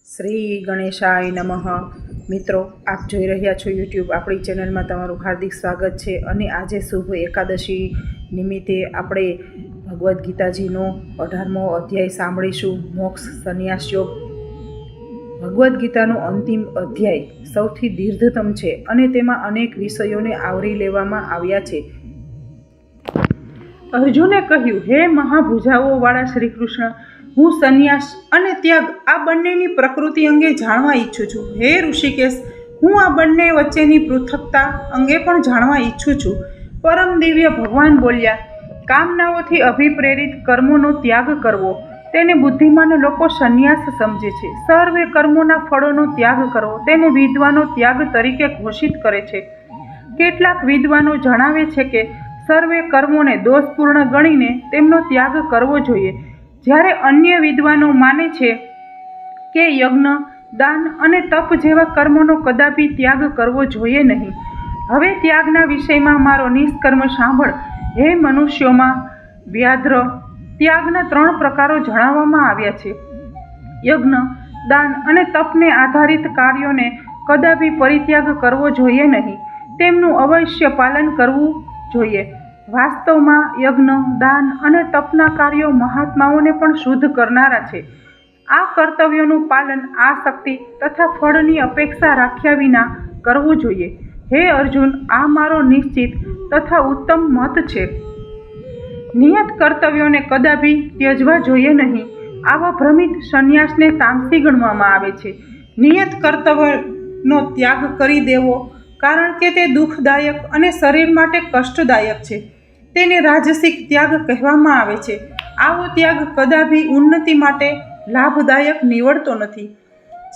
શ્રી ગણેશાય નમઃ. મિત્રો, આપ જોઈ રહ્યા છો યુટ્યુબ આપણી ચેનલમાં તમારું હાર્દિક સ્વાગત છે. અને આજે શુભ એકાદશી નિમિત્તે આપણે ભગવદ્ ગીતાજીનો 18મો અધ્યાય સાંભળીશું, મોક્ષ સંન્યાસ યોગ. ભગવદ્ ગીતાનો અંતિમ અધ્યાય સૌથી દીર્ઘતમ છે અને તેમાં અનેક વિષયોને આવરી લેવામાં આવ્યા છે. અર્જુને કહ્યું, હે મહાભુજાઓવાળા શ્રી કૃષ્ણ, હું સંન્યાસ અને ત્યાગ આ બંનેની પ્રકૃતિ અંગે જાણવા ઈચ્છું છું. હે ઋષિકેશ, હું આ બંને વચ્ચેની પૃથકતા અંગે પણ જાણવા ઈચ્છું છું. પરમ દિવ્ય ભગવાન બોલ્યા, કામનાઓથી અભિપ્રેરિત કર્મોનો ત્યાગ કરવો તેને બુદ્ધિમાન લોકો સંન્યાસ સમજે છે. સર્વે કર્મોના ફળોનો ત્યાગ કરવો તેને વિદ્વાનો ત્યાગ તરીકે ઘોષિત કરે છે. કેટલાક વિદ્વાનો જણાવે છે કે સર્વે કર્મોને દોષપૂર્ણ ગણીને તેમનો ત્યાગ કરવો જોઈએ, જ્યારે અન્ય વિદ્વાનો માને છે કે યજ્ઞ, દાન અને તપ જેવા કર્મોનો કદાપી ત્યાગ કરવો જોઈએ નહીં. હવે ત્યાગના વિષયમાં મારો નિષ્કર્મ સાંભળ. હે મનુષ્યોમાં વ્યાધ્ર, ત્યાગના 3 પ્રકારો જણાવવામાં આવ્યા છે. યજ્ઞ, દાન અને તપને આધારિત કાર્યોને કદાપી પરિત્યાગ કરવો જોઈએ નહીં, તેમનું અવશ્ય પાલન કરવું જોઈએ. વાસ્તવમાં યજ્ઞ, દાન અને તપના કાર્યો મહાત્માઓને પણ શુદ્ધ કરનારા છે. આ કર્તવ્યોનું પાલન આસક્તિ તથા ફળની અપેક્ષા રાખ્યા વિના કરવું જોઈએ. હે અર્જુન, આ મારો નિશ્ચિત તથા ઉત્તમ મત છે. નિયત કર્તવ્યોને કદાપી ત્યજવા જોઈએ નહીં. આવા ભ્રમિત સંન્યાસને તામસી ગણવામાં આવે છે. નિયત કર્તવ્યનો ત્યાગ કરી દેવો, કારણ કે તે દુઃખદાયક અને શરીર માટે કષ્ટદાયક છે, તેને રાજસિક ત્યાગ કહેવામાં આવે છે. આવો ત્યાગ કદાપી ઉન્નતિ માટે લાભદાયક નીવડતો નથી.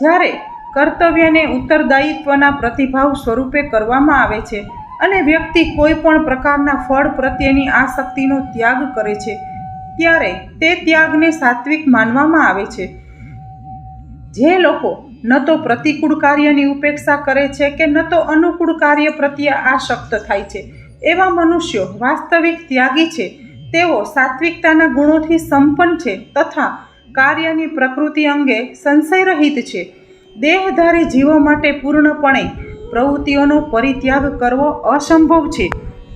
જ્યારે કર્તવ્યને ઉત્તરદાયિત્વના પ્રતિભાવ સ્વરૂપે કરવામાં આવે છે અને વ્યક્તિ કોઈ પણ પ્રકારના ફળ પ્રત્યેની આસક્તિનો ત્યાગ કરે છે, ત્યારે તે ત્યાગને સાત્વિક માનવામાં આવે છે. જે લોકો ન તો પ્રતિકૂળ કાર્યની ઉપેક્ષા કરે છે કે ન તો અનુકૂળ કાર્ય પ્રત્યે આસક્ત થાય છે, એવા મનુષ્યો વાસ્તવિક ત્યાગી છે. તેઓ સાત્વિકતાના ગુણોથી સંપન્ન છે તથા કાર્યની પ્રકૃતિ અંગે સંશયરહિત છે. દેહધારી જીવો માટે પૂર્ણપણે પ્રવૃત્તિઓનો પરિત્યાગ કરવો અસંભવ છે,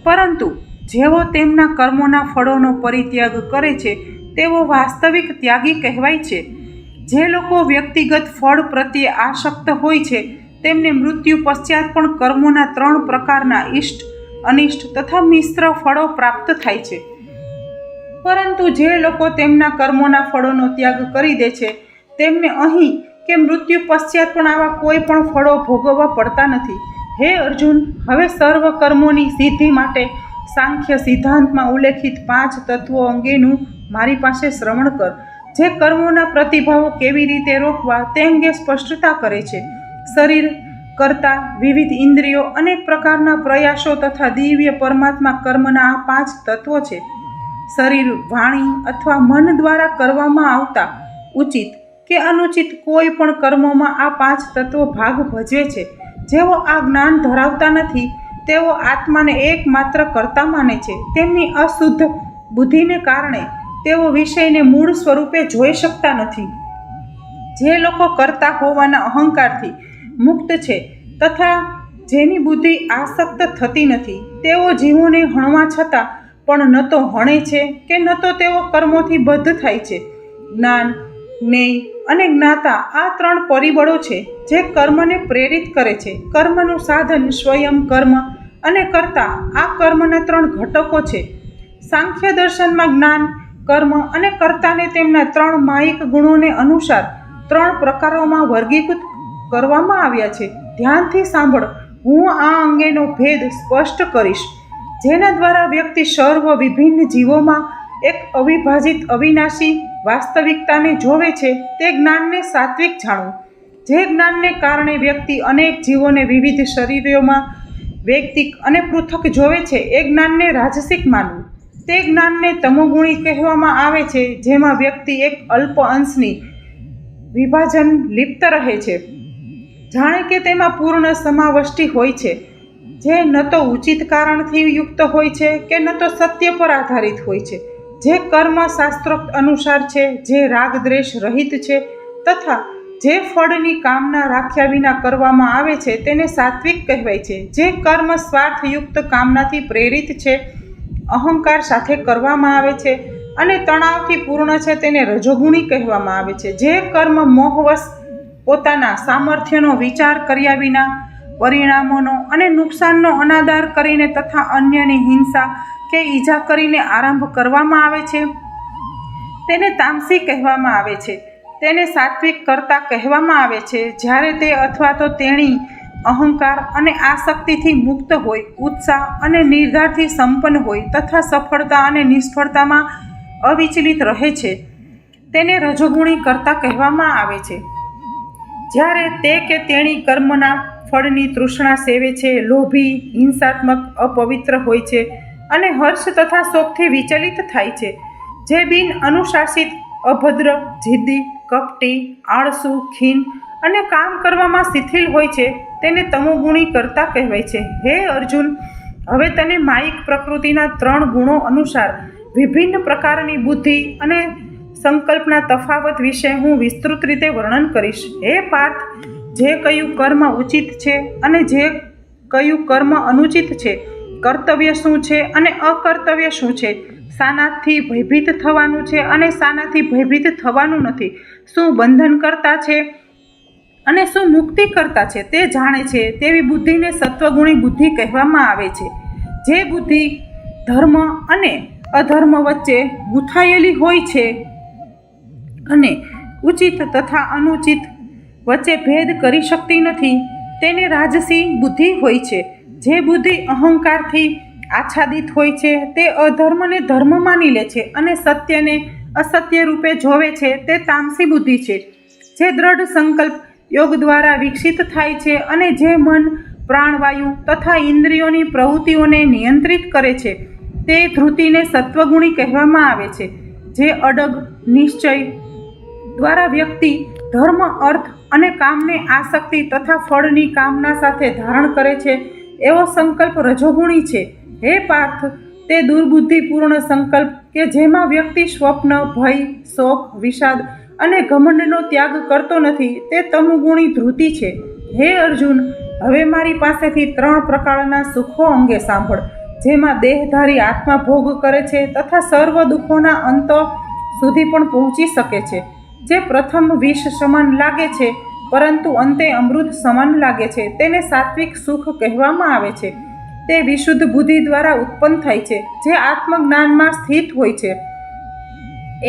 પરંતુ જેઓ તેમના કર્મોના ફળોનો પરિત્યાગ કરે છે તેઓ વાસ્તવિક ત્યાગી કહેવાય છે. જે લોકો વ્યક્તિગત ફળ પ્રત્યે આસક્ત હોય છે તેમને મૃત્યુ પશ્ચાત પણ કર્મોના 3 પ્રકારના ઇષ્ટ, અનિષ્ટ તથા મિશ્ર ફળો પ્રાપ્ત થાય છે. પરંતુ જે લોકો તેમના કર્મોના ફળોનો ત્યાગ કરી દે છે તેમને અહીં કે મૃત્યુ પશ્ચાત પણ આવા કોઈ પણ ફળો ભોગવવા પડતા નથી. હે અર્જુન, હવે સર્વ કર્મોની સિદ્ધિ માટે સાંખ્ય સિદ્ધાંતમાં ઉલ્લેખિત 5 તત્વો અંગેનું મારી પાસે શ્રવણ કર, જે કર્મોના પ્રતિભાવો કેવી રીતે રોકવા તે અંગે સ્પષ્ટતા કરે છે. શરીર, કર્તા, વિવિધ ઇન્દ્રિયો, અનેક પ્રકારના પ્રયાસો તથા દિવ્ય પરમાત્મા કર્મના આ 5 તત્વો છે. શરીર, વાણી અથવા મન દ્વારા કરવામાં આવતા ઉચિત કે અનુચિત કોઈ પણ કર્મોમાં આ 5 તત્વો ભાગ ભજવે છે. જેઓ આ જ્ઞાન ધરાવતા નથી તેઓ આત્માને એકમાત્ર કર્તા માને છે. તેમની અશુદ્ધ બુદ્ધિને કારણે તેઓ વિષયને મૂળ સ્વરૂપે જોઈ શકતા નથી. જે લોકો કર્તા હોવાના અહંકારથી મુક્ત છે તથા જેની બુદ્ધિ આસક્ત થતી નથી, તેઓ જીવોને હણવા છતાં પણ ન તો હણે છે કે ન તો તેઓ કર્મોથી બદ્ધ થાય છે. જ્ઞાન, જ્ઞેય અને જ્ઞાતા આ 3 પરિબળો છે જે કર્મને પ્રેરિત કરે છે. કર્મનું સાધન સ્વયં કર્મ અને કર્તા આ કર્મના 3 ઘટકો છે. સાંખ્ય દર્શનમાં જ્ઞાન, કર્મ અને કર્તાને તેમના 3 માયિક ગુણોને અનુસાર 3 પ્રકારોમાં વર્ગીકૃત કરવામાં આવ્યા છે. ધ્યાનથી સાંભળ, હું આ અંગેનો ભેદ સ્પષ્ટ કરીશ, જેના દ્વારા વ્યક્તિ સર્વ વિભિન્ન જીવોમાં એક અવિભાજિત અવિનાશી વાસ્તવિકતાને જોવે છે. તે જ્ઞાનને સાત્વિક જાણવું. જે જ્ઞાનને કારણે વ્યક્તિ અનેક જીવોને વિવિધ શરીરોમાં વૈયક્તિક અને પૃથક જોવે છે, એ જ્ઞાનને રાજસિક માનવું. તે જ્ઞાનને તમોગુણી કહેવામાં આવે છે, જેમાં વ્યક્તિ એક અલ્પ અંશની વિભાજન લિપ્ત રહે છે, જાણે કે તેમાં પૂર્ણ સમાવષ્ટિ હોય છે, જે ન તો ઉચિત કારણથી યુક્ત હોય છે કે ન તો સત્ય પર આધારિત હોય છે, જે કર્મ શાસ્ત્રોક્ત અનુસાર છે, જે રાગ દ્વેષ રહિત છે તથા જે ફળની કામના રાખ્યા વિના કરવામાં આવે છે તેને સાત્વિક કહેવાય છે. જે કર્મ સ્વાર્થયુક્ત કામનાથી પ્રેરિત છે, અહંકાર સાથે કરવામાં આવે છે અને તણાવથી પૂર્ણ છે તેને રજોગુણી કહેવામાં આવે છે. જે કર્મ મોહવશ પોતાના સામર્થ્યનો વિચાર કર્યા વિના પરિણામોનો અને નુકસાનનો અનાદર કરીને તથા અન્યની હિંસા કે ઈજા કરીને આરંભ કરવામાં આવે છે તેને તામસી કહેવામાં આવે છે. તેને સાત્વિક કર્તા કહેવામાં આવે છે. જ્યારે તે અથવા તો તેણી અહંકાર અને આસક્તિથી મુક્ત હોય, ઉત્સાહ અને નિર્ધારથી સંપન્ન હોય તથા સફળતા અને નિષ્ફળતામાં અવિચલિત રહે છે તેને રજોગુણી કર્તા કહેવામાં આવે છે. જ્યારે તે કે તેણી કર્મના ફળની તૃષ્ણા સેવે છે, લોભી, હિંસાત્મક, અપવિત્ર હોય છે અને હર્ષ તથા શોકથી વિચલિત થાય છે. જે બિન અનુશાસિત, અભદ્ર, જિદ્દી, કપટી, આળસુ, ખીન અને કામ કરવામાં શિથિલ હોય છે તેને તમોગુણી કર્તા કહેવાય છે. હે અર્જુન, હવે તને માયિક પ્રકૃતિના 3 ગુણો અનુસાર વિભિન્ન પ્રકારની બુદ્ધિ અને સંકલ્પના તફાવત વિશે હું વિસ્તૃત રીતે વર્ણન કરીશ. હે પાર્થ, જે કયું કર્મ ઉચિત છે અને જે કયું કર્મ અનુચિત છે, કર્તવ્ય શું છે અને અકર્તવ્ય શું છે, શાનાથી ભયભીત થવાનું છે અને શાનાથી ભયભીત થવાનું નથી, શું બંધન કરતા છે અને શું મુક્તિ કરતા છે તે જાણે છે તેવી બુદ્ધિને સત્વગુણી બુદ્ધિ કહેવામાં આવે છે. જે બુદ્ધિ ધર્મ અને અધર્મ વચ્ચે ગૂંથાયેલી હોય છે અને ઉચિત તથા અનુચિત વચ્ચે ભેદ કરી શકતી નથી તેને રાજસી બુદ્ધિ હોય છે. જે બુદ્ધિ અહંકારથી આચ્છાદિત હોય છે તે અધર્મને ધર્મ માની લે છે અને સત્યને અસત્ય રૂપે જોવે છે તે તામસી બુદ્ધિ છે. જે દ્રઢ સંકલ્પ યોગ દ્વારા વિકસિત થાય છે અને જે મન, પ્રાણવાયુ તથા ઇન્દ્રિયોની પ્રવૃત્તિઓને નિયંત્રિત કરે છે તે ધૃતિને સત્વગુણી કહેવામાં આવે છે. જે અડગ નિશ્ચય દ્વારા વ્યક્તિ ધર્મ, અર્થ અને કામને આસક્તિ તથા ફળની કામના સાથે ધારણ કરે છે એવો સંકલ્પ રજોગુણી છે. હે પાર્થ, તે દુર્બુદ્ધિપૂર્ણ સંકલ્પ કે જેમાં વ્યક્તિ સ્વપ્ન, ભય, શોક, વિષાદ અને ઘમંડનો ત્યાગ કરતો નથી તે તમોગુણી ધૃતિ છે. હે અર્જુન, હવે મારી પાસેથી 3 પ્રકારના સુખો અંગે સાંભળ, જેમાં દેહધારી આત્મા ભોગ કરે છે તથા સર્વ દુઃખોના અંત સુધી પણ પહોંચી શકે છે. જે પ્રથમ વિષ સમાન લાગે છે પરંતુ અંતે અમૃત સમાન લાગે છે તેને સાત્વિક સુખ કહેવામાં આવે છે. તે વિશુદ્ધ બુદ્ધિ દ્વારા ઉત્પન્ન થાય છે. જે આત્મજ્ઞાનમાં સ્થિત હોય છે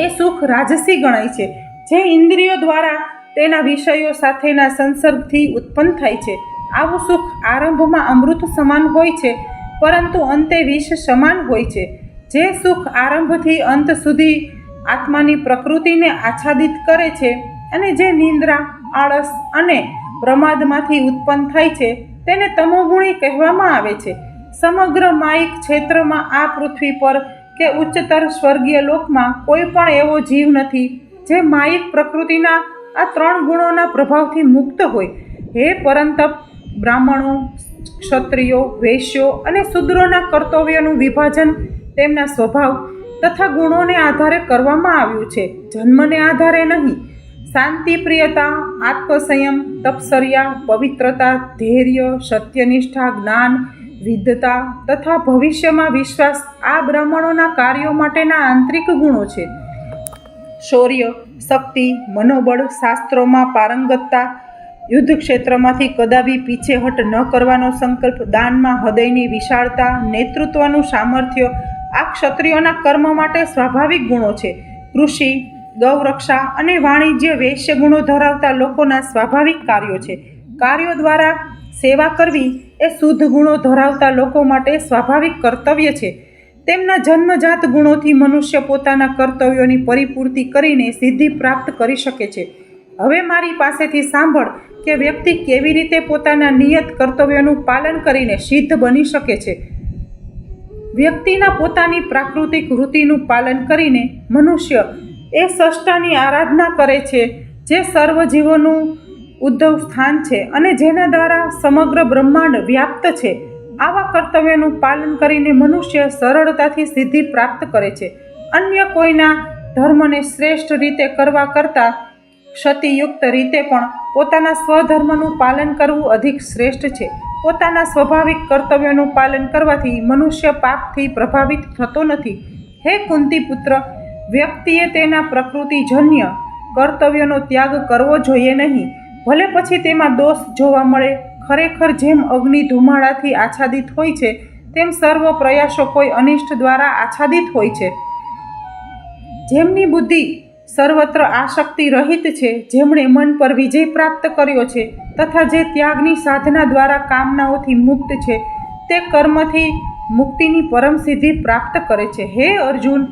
એ સુખ રાજસી ગણાય છે. જે ઇન્દ્રિયો દ્વારા તેના વિષયો સાથેના સંસર્ગથી ઉત્પન્ન થાય છે આવું સુખ આરંભમાં અમૃત સમાન હોય છે પરંતુ અંતે વિષ સમાન હોય છે. જે સુખ આરંભથી અંત સુધી આત્માની પ્રકૃતિને આચ્છાદિત કરે છે અને જે નિંદ્રા, આળસ અને પ્રમાદમાંથી ઉત્પન્ન થાય છે તેને તમોગુણી કહેવામાં આવે છે. સમગ્ર માયિક ક્ષેત્રમાં આ પૃથ્વી પર કે ઉચ્ચતર સ્વર્ગીય લોકમાં કોઈ પણ એવો જીવ નથી જે માયિક પ્રકૃતિના આ 3 ગુણોના પ્રભાવથી મુક્ત હોય. હે પરંતપ, બ્રાહ્મણો, ક્ષત્રિયો, વૈશ્યો અને શૂદ્રોના કર્તવ્યનું વિભાજન તેમના સ્વભાવ તથા ગુણોને આધારે કરવામાં આવ્યું છે, જન્મને આધારે નહીં. શાંતિ, પ્રિયતા, આત્મસંયમ, તપશ્ચર્યા, પવિત્રતા, ધૈર્ય, સત્યનિષ્ઠા, જ્ઞાન, વિદ્વતા તથા ભવિષ્યમાં વિશ્વાસ આ બ્રાહ્મણોના કાર્યો માટેના આંતરિક ગુણો છે. શૌર્ય, શક્તિ, મનોબળ, શાસ્ત્રોમાં પારંગતતા, યુદ્ધ ક્ષેત્રમાંથી કદાપી પીછેહટ ન કરવાનો સંકલ્પ, દાનમાં હૃદયની વિશાળતા, નેતૃત્વનું સામર્થ્ય આ ક્ષત્રિયોના કર્મ માટે સ્વાભાવિક ગુણો છે. કૃષિ, ગૌરક્ષા અને વાણિજ્ય વૈશ્ય ગુણો ધરાવતા લોકોના સ્વાભાવિક કાર્યો છે. કાર્યો દ્વારા સેવા કરવી એ શુદ્ધ ગુણો ધરાવતા લોકો માટે સ્વાભાવિક કર્તવ્ય છે. તેમના જન્મજાત ગુણોથી મનુષ્ય પોતાના કર્તવ્યોની પરિપૂર્તિ કરીને સિદ્ધિ પ્રાપ્ત કરી શકે છે. હવે મારી પાસેથી સાંભળ કે વ્યક્તિ કેવી રીતે પોતાના નિયત કર્તવ્યોનું પાલન કરીને સિદ્ધ બની શકે છે. વ્યક્તિના પોતાની પ્રાકૃતિક વૃત્તિનું પાલન કરીને મનુષ્ય એ સષ્ટાની આરાધના કરે છે જે સર્વ જીવોનું ઉદ્ભવ સ્થાન છે અને જેના દ્વારા સમગ્ર બ્રહ્માંડ વ્યાપ્ત છે. આવા કર્તવ્યનું પાલન કરીને મનુષ્ય સરળતાથી સિદ્ધિ પ્રાપ્ત કરે છે. અન્ય કોઈના ધર્મને શ્રેષ્ઠ રીતે કરવા કરતાં ક્ષતિયુક્ત રીતે પણ પોતાના સ્વધર્મનું પાલન કરવું અધિક શ્રેષ્ઠ છે. પોતાના સ્વાભાવિક કર્તવ્યોનું પાલન કરવાથી મનુષ્ય પાપથી પ્રભાવિત થતો નથી. હે કુંતી પુત્ર, વ્યક્તિએ તેના પ્રકૃતિજન્ય કર્તવ્યોનો ત્યાગ કરવો જોઈએ નહીં, ભલે પછી તેમાં દોષ જોવા મળે. ખરેખર જેમ અગ્નિ ધુમાડાથી આચ્છાદિત હોય છે, તેમ સર્વ પ્રયાસો કોઈ અનિષ્ટ દ્વારા આચ્છાદિત હોય છે. જેમની બુદ્ધિ સર્વત્ર આસક્તિ રહિત છે, જેમણે મન પર વિજય પ્રાપ્ત કર્યો છે તથા જે ત્યાગની સાધના દ્વારા કામનાઓથી મુક્ત છે, તે કર્મથી મુક્તિની પરમ સિદ્ધિ પ્રાપ્ત કરે છે. હે અર્જુન,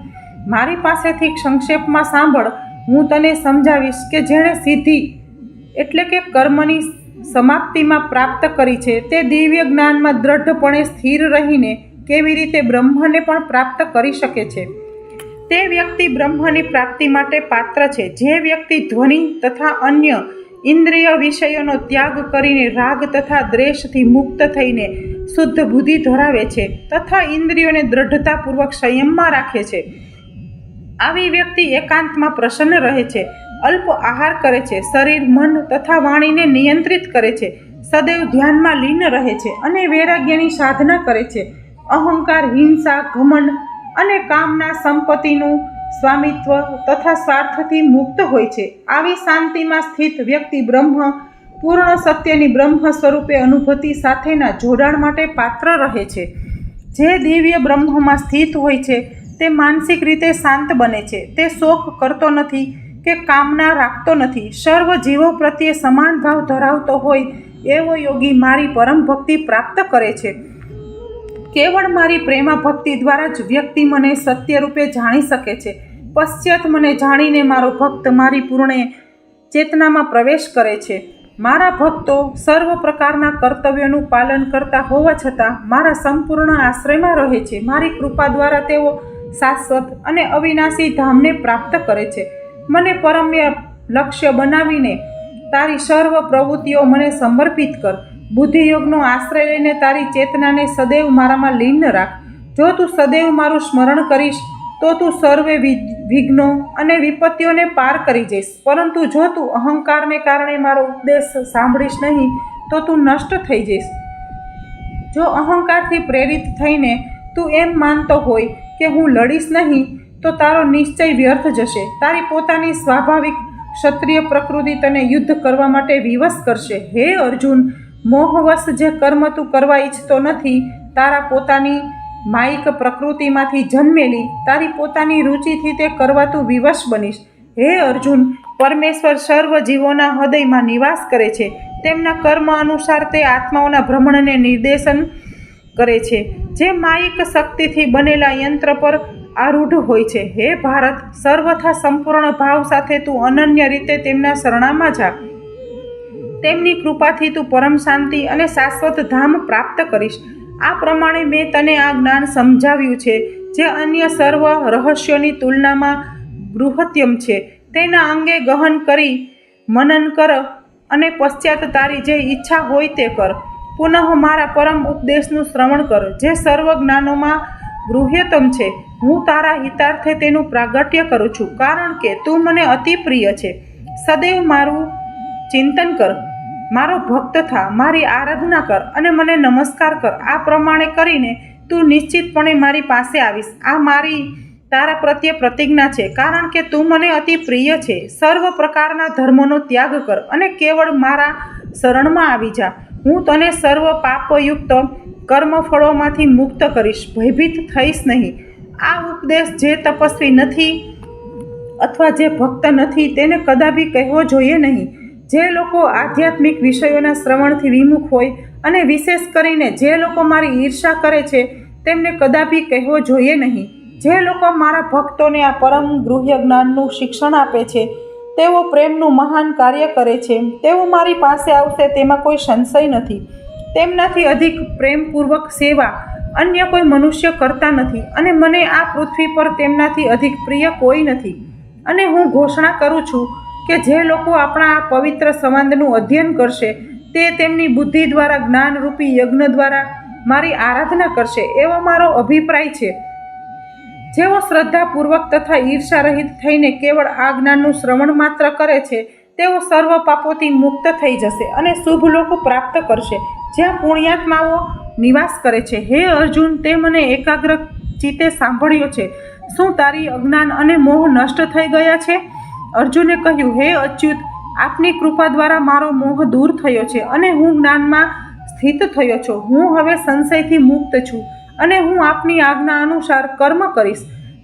મારી પાસેથી સંક્ષેપમાં સાંભળ. હું તને સમજાવીશ કે જેણે સિદ્ધિ એટલે કે કર્મની સમાપ્તિમાં પ્રાપ્ત કરી છે, તે દિવ્ય જ્ઞાનમાં દ્રઢપણે સ્થિર રહીને કેવી રીતે બ્રહ્મને પણ પ્રાપ્ત કરી શકે છે. તે વ્યક્તિ બ્રહ્મની પ્રાપ્તિ માટે પાત્ર છે. જે વ્યક્તિ ધ્વનિ તથા અન્ય ઇન્દ્રિય વિષયોનો ત્યાગ કરીને રાગ તથા દ્વેષથી મુક્ત થઈને શુદ્ધ બુદ્ધિ ધરાવે છે તથા ઇન્દ્રિયોને દ્રઢતાપૂર્વક સંયમમાં રાખે છે, આવી વ્યક્તિ એકાંતમાં પ્રસન્ન રહે છે, અલ્પ આહાર કરે છે, શરીર, મન તથા વાણીને નિયંત્રિત કરે છે, સદૈવ ધ્યાનમાં લીન રહે છે અને વૈરાગ્યની સાધના કરે છે. અહંકાર, હિંસા, ઘમંડ અને કામના સંપત્તિનું સ્વામિત્વ તથા સ્વાર્થથી મુક્ત હોય છે. આવી શાંતિમાં સ્થિત વ્યક્તિ બ્રહ્મ, પૂર્ણ સત્યની બ્રહ્મ સ્વરૂપે અનુભૂતિ સાથેના જોડાણ માટે પાત્ર રહે છે. જે દિવ્ય બ્રહ્મમાં સ્થિત હોય છે તે માનસિક રીતે શાંત બને છે. તે શોક કરતો નથી કે કામના રાખતો નથી. સર્વ જીવો પ્રત્યે સમાન ભાવ ધરાવતો હોય એવો યોગી મારી પરમ ભક્તિ પ્રાપ્ત કરે છે. કેવળ મારી પ્રેમા ભક્તિ દ્વારા જ વ્યક્તિ મને સત્ય રૂપે જાણી શકે છે. પશ્ચાત મને જાણીને મારો ભક્ત મારી પૂર્ણ ચેતનામાં પ્રવેશ કરે છે. મારા ભક્તો સર્વ પ્રકારના કર્તવ્યોનું પાલન કરતા હોવા છતાં મારા સંપૂર્ણ આશ્રયમાં રહે છે. મારી કૃપા દ્વારા તેઓ શાશ્વત અને અવિનાશી ધામને પ્રાપ્ત કરે છે. મને પરમ્ય લક્ષ્ય બનાવીને તારી સર્વ પ્રવૃત્તિઓ મને સમર્પિત કર. બુદ્ધિયોગનો આશ્રય લઈને તારી ચેતનાને સદૈવ મારામાં લીન રાખ. જો તું સદૈવ મારું સ્મરણ કરીશ તો તું સર્વે વિઘ્નો અને વિપત્તિઓને પાર કરી જઈશ. પરંતુ જો તું અહંકારને કારણે મારો ઉપદેશ સાંભળીશ નહીં તો તું નષ્ટ થઈ જઈશ. જો અહંકારથી પ્રેરિત થઈને તું એમ માનતો હોય કે હું લડીશ નહીં તો તારો નિશ્ચય વ્યર્થ જશે. તારી પોતાની સ્વાભાવિક ક્ષત્રિય પ્રકૃતિ તને યુદ્ધ કરવા માટે વિવશ કરશે. હે અર્જુન, મોહવશ જે કર્મ તું કરવા ઈચ્છતો નથી, તારા પોતાની માયિક પ્રકૃતિમાંથી જન્મેલી તારી પોતાની રુચિથી તે કરવા તું વિવશ બનીશ. હે અર્જુન, પરમેશ્વર સર્વ જીવોના હૃદયમાં નિવાસ કરે છે. તેમના કર્મ અનુસાર તે આત્માઓના ભ્રમણને નિર્દેશન કરે છે, જે માયિક શક્તિથી બનેલા યંત્ર પર આરૂઢ હોય છે. હે ભારત, સર્વથા સંપૂર્ણ ભાવ સાથે તું અનન્ય રીતે તેમના શરણામાં જા. તેમની કૃપાથી તું પરમ શાંતિ અને શાશ્વત ધામ પ્રાપ્ત કરીશ. આ પ્રમાણે મેં તને આ જ્ઞાન સમજાવ્યું છે, જે અન્ય સર્વ રહસ્યોની તુલનામાં બૃહત્તમ છે. તેના અંગે ગહન કરી મનન કર અને પશ્ચાત તારી જે ઈચ્છા હોય તે કર. પુનઃ મારા પરમ ઉપદેશનું શ્રવણ કર, જે સર્વ જ્ઞાનોમાં ગૃહ્યતમ છે. હું તારા હિતાર્થે તેનું પ્રાગટ્ય કરું છું, કારણ કે તું મને અતિ પ્રિય છે. સદૈવ મારું ચિંતન કર, મારો ભક્ત થા, મારી આરાધના કર અને મને નમસ્કાર કર. આ પ્રમાણે કરીને તું નિશ્ચિતપણે મારી પાસે આવીશ. આ મારી તારા પ્રત્યે પ્રતિજ્ઞા છે, કારણ કે તું મને અતિ પ્રિય છે. સર્વ પ્રકારના ધર્મોનો ત્યાગ કર અને કેવળ મારા શરણમાં આવી જા. હું તને સર્વ પાપયુક્ત કર્મફળોમાંથી મુક્ત કરીશ, ભયભીત થઈશ નહીં. આ ઉપદેશ જે તપસ્વી નથી અથવા જે ભક્ત નથી તેને કદાપી કહેવો જોઈએ નહીં. જે લોકો આધ્યાત્મિક વિષયોના શ્રવણથી વિમુખ હોય અને વિશેષ કરીને જે લોકો મારી ઈર્ષા કરે છે તેમને કદાપી કહેવો જોઈએ નહીં. જે લોકો મારા ભક્તોને આ પરમ ગૃહ્ય જ્ઞાનનું શિક્ષણ આપે છે તેઓ પ્રેમનું મહાન કાર્ય કરે છે. તેઓ મારી પાસે આવશે તેમાં કોઈ સંશય નથી. તેમનાથી અધિક પ્રેમપૂર્વક સેવા અન્ય કોઈ મનુષ્ય કરતા નથી અને મને આ પૃથ્વી પર તેમનાથી અધિક પ્રિય કોઈ નથી. અને હું ઘોષણા કરું છું કે જે લોકો આપણા આ પવિત્ર સંવાદનું અધ્યયન કરશે તે તેમની બુદ્ધિ દ્વારા જ્ઞાનરૂપી યજ્ઞ દ્વારા મારી આરાધના કરશે, એવો મારો અભિપ્રાય છે. જેઓ શ્રદ્ધાપૂર્વક તથા ઈર્ષા રહિત થઈને કેવળ આ જ્ઞાનનું શ્રવણ માત્ર કરે છે તેઓ સર્વ પાપોથી મુક્ત થઈ જશે અને શુભ લોક પ્રાપ્ત કરશે, જ્યાં પુણ્યાત્માઓ નિવાસ કરે છે. હે અર્જુન, તે મને એકાગ્ર ચિત્તે સાંભળ્યો છે. શું તારી અજ્ઞાન અને મોહ નષ્ટ થઈ ગયા છે? અર્જુને કહ્યું, હે અચ્યુત, આપની કૃપા દ્વારા મારો મોહ દૂર થયો છે અને હું જ્ઞાનમાં સ્થિત થયો છું. હું હવે સંશયથી મુક્ત છું અને હું આપની આજ્ઞા અનુસાર કર્મ કરીશ.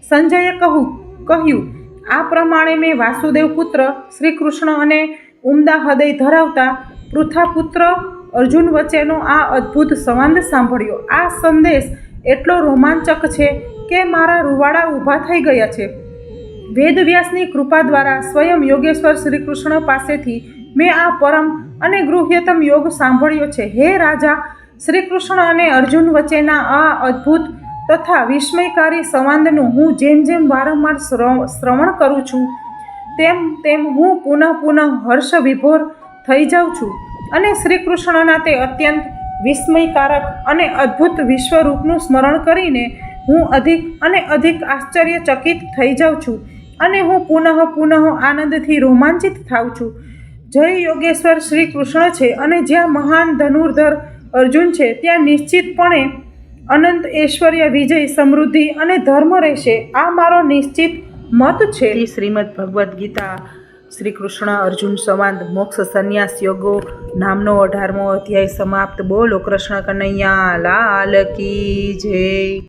સંજયે કહ્યું, આ પ્રમાણે મેં વાસુદેવ પુત્ર શ્રી કૃષ્ણ અને ઉમદા હૃદય ધરાવતા પૃથાપુત્ર અર્જુન વચ્ચેનો આ અદ્ભુત સંવાદ સાંભળ્યો. આ સંદેશ એટલો રોમાંચક છે કે મારા રૂવાડા ઊભા થઈ ગયા છે. વેદવ્યાસની કૃપા દ્વારા સ્વયં યોગેશ્વર શ્રી કૃષ્ણ પાસેથી મેં આ પરમ અને ગૃહ્યતમ યોગ સાંભળ્યો છે. હે રાજા, શ્રી કૃષ્ણ અને અર્જુન વચ્ચેના આ અદ્ભુત તથા વિસ્મયકારી સંવાદનું હું જેમ જેમ વારંવાર શ્રવણ કરું છું તેમ તેમ હું પુનઃ હર્ષ વિભોર થઈ જાઉં છું અને શ્રી કૃષ્ણના તે અત્યંત વિસ્મયકારક અને અદ્ભુત વિશ્વરૂપનું સ્મરણ કરીને હું અધિક અને અધિક આશ્ચર્યચકિત થઈ જાઉં છું અને હું પુનઃ આનંદથી રોમાંચિત થાઉં છું. જય યોગેશ્વર શ્રી કૃષ્ણ છે અને જ્યાં મહાન ધનુર્ધર અર્જુન છે ત્યાં નિશ્ચિતપણે અનંત ઐશ્વર્ય, વિજય, સમૃદ્ધિ અને ધર્મ રહેશે. આ મારો નિશ્ચિત મત છે. શ્રીમદ ભગવદ્ ગીતા શ્રી કૃષ્ણ અર્જુન સંવાદ મોક્ષ સંન્યાસ યોગો નામનો 18મો અધ્યાય સમાપ્ત. બોલો કૃષ્ણ કનૈયા લાલ કી જય.